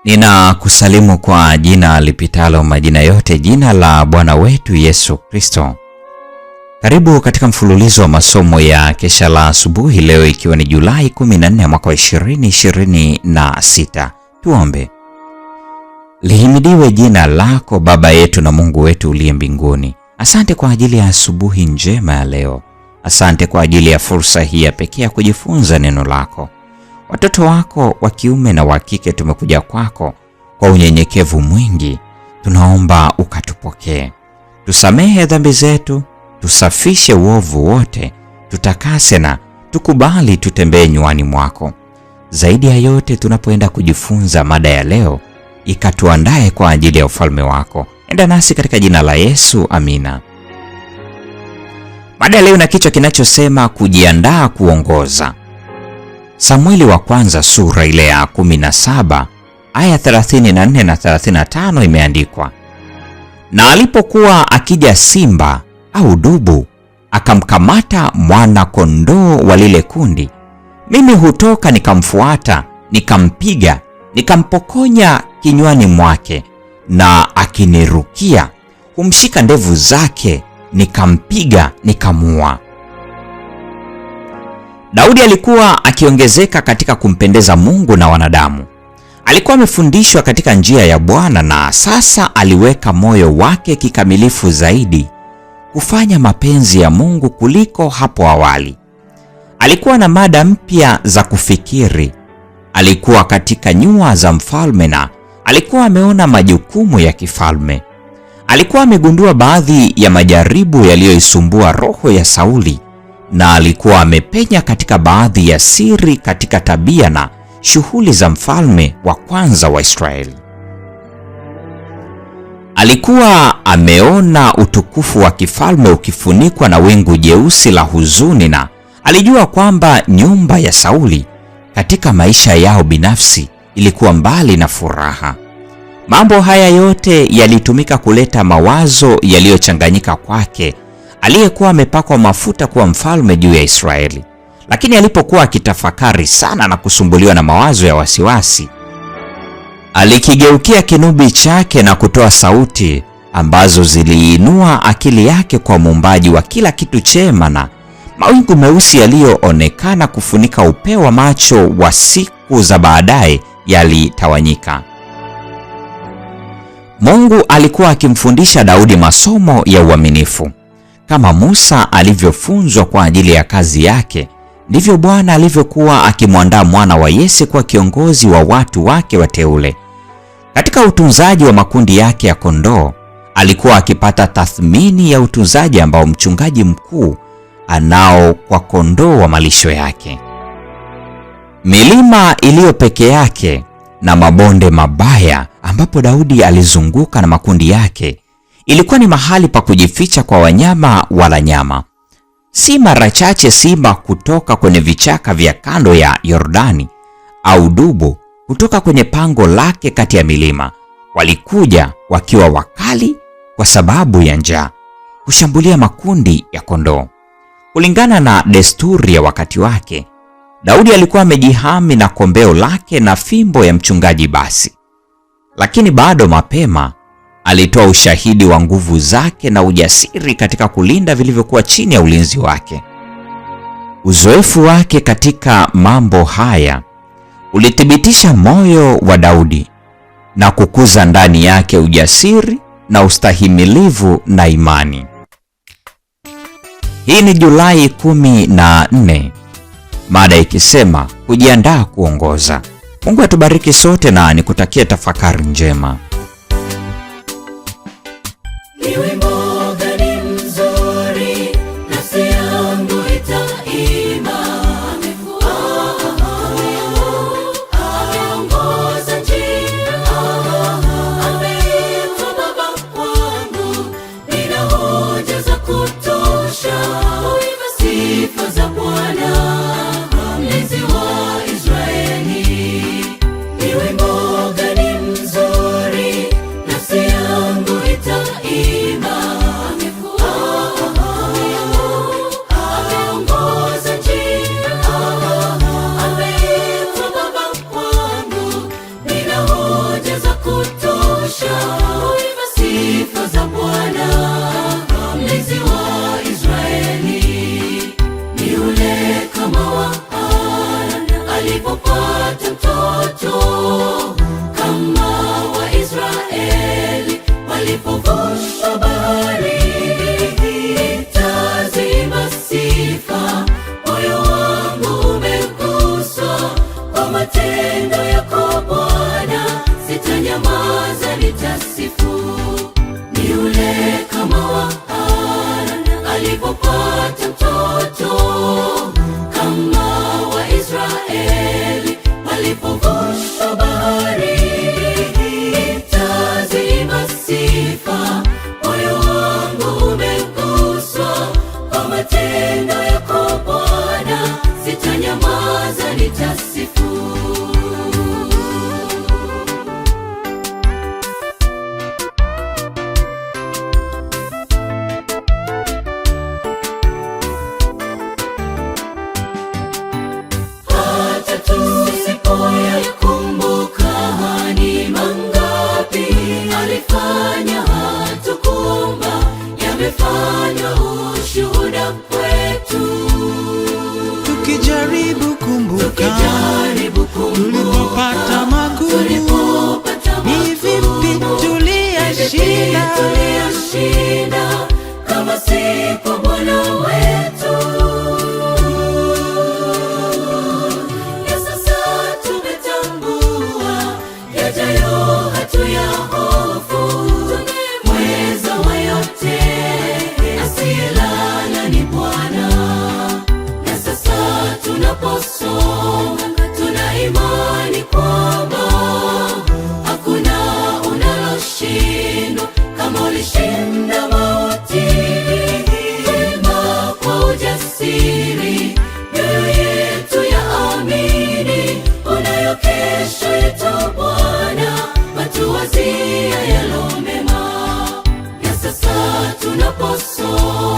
Ninakusalimu kwa jina lipitalo majina yote, jina la Bwana wetu Yesu Kristo. Karibu katika mfululizo wa masomo ya kesha la asubuhi leo, ikiwa ni Julai 14 mwaka wa 2026. Tuombe. Lihimidiwe jina lako Baba yetu na Mungu wetu uliye mbinguni. Asante kwa ajili ya asubuhi njema ya leo. Asante kwa ajili ya fursa hii ya pekee ya kujifunza neno lako. Watoto wako wa kiume na wa kike tumekuja kwako kwa unyenyekevu mwingi. Tunaomba ukatupokee. Tusamehe dhambi zetu, tusafishe uovu wote, tutakase na tukubali tutembee nywani mwako. Zaidi ya yote, tunapoenda kujifunza mada ya leo, ikatuandae kwa ajili ya ufalme wako. Enda nasi katika jina la Yesu, amina. Mada ya leo na kichwa kinachosema kujiandaa kuongoza. Samueli wa kwanza sura ile ya 17 aya 34 na 35 imeandikwa, na alipokuwa akija simba au dubu akamkamata mwana kondoo wa lile kundi, mimi hutoka nikamfuata, nikampiga, nikampokonya kinywani mwake, na akinirukia humshika ndevu zake, nikampiga, nikamua. Daudi alikuwa akiongezeka katika kumpendeza Mungu na wanadamu. Alikuwa amefundishwa katika njia ya Bwana, na sasa aliweka moyo wake kikamilifu zaidi kufanya mapenzi ya Mungu kuliko hapo awali. Alikuwa na mada mpya za kufikiri. Alikuwa katika nyua za mfalme na alikuwa ameona majukumu ya kifalme. Alikuwa amegundua baadhi ya majaribu yaliyoisumbua roho ya Sauli, na alikuwa amepenya katika baadhi ya siri katika tabia na shughuli za mfalme wa kwanza wa Israeli. Alikuwa ameona utukufu wa kifalme ukifunikwa na wingu jeusi la huzuni, na alijua kwamba nyumba ya Sauli katika maisha yao binafsi ilikuwa mbali na furaha. Mambo haya yote yalitumika kuleta mawazo yaliyochanganyika kwake, aliyekuwa amepakwa mafuta kuwa mfalme juu ya Israeli. Lakini alipokuwa akitafakari sana na kusumbuliwa na mawazo ya wasiwasi, alikigeukia kinubi chake na kutoa sauti ambazo ziliinua akili yake kwa muumbaji wa kila kitu chema, na mawingu meusi yaliyoonekana kufunika upeo wa macho wa siku za baadaye yalitawanyika. Mungu alikuwa akimfundisha Daudi masomo ya uaminifu. Kama Musa alivyofunzwa kwa ajili ya kazi yake, ndivyo Bwana alivyokuwa akimwandaa mwana wa Yese kuwa kiongozi wa watu wake wateule. Katika utunzaji wa makundi yake ya kondoo, alikuwa akipata tathmini ya utunzaji ambao mchungaji mkuu anao kwa kondoo wa malisho yake. Milima iliyo peke yake na mabonde mabaya ambapo Daudi alizunguka na makundi yake ilikuwa ni mahali pa kujificha kwa wanyama wala nyama. Si mara chache simba kutoka kwenye vichaka vya kando ya Yordani au dubu kutoka kwenye pango lake kati ya milima walikuja wakiwa wakali kwa sababu ya njaa kushambulia makundi ya kondoo. Kulingana na desturi ya wakati wake, Daudi alikuwa amejihami na kombeo lake na fimbo ya mchungaji basi. Lakini bado mapema alitoa ushahidi wa nguvu zake na ujasiri katika kulinda vilivyokuwa chini ya ulinzi wake. Uzoefu wake katika mambo haya ulithibitisha moyo wa Daudi na kukuza ndani yake ujasiri na ustahimilivu na imani. Hii ni Julai 14, mada ikisema kujiandaa kuongoza. Mungu atubariki sote na nikutakie tafakari njema. Ni wimbo gani mzuri, nafsi yangu itaimba. litasifu. Hata tusipoyakumbuka ni mangapi alifanya, hatukuomba, yamefanywa ushuhuda kwetu. Tukijaribu kumbuka tulipopata magumu, ni vipi tuliyashinda kama si kwa Bwana wetu. Na sasa tumetambua yajayo hatuyahofu, mweza wa yote asiyelala ni Bwana. Na sasa tunaposonga tuna imani kwamba hakuna unaloshindwa kama ulishinda mauti. Imba kwa ujasiri, mioyo yetu yaamini, unayo kesho yetu Bwana, watuwazia yalo mema. Na sasa tunaposonga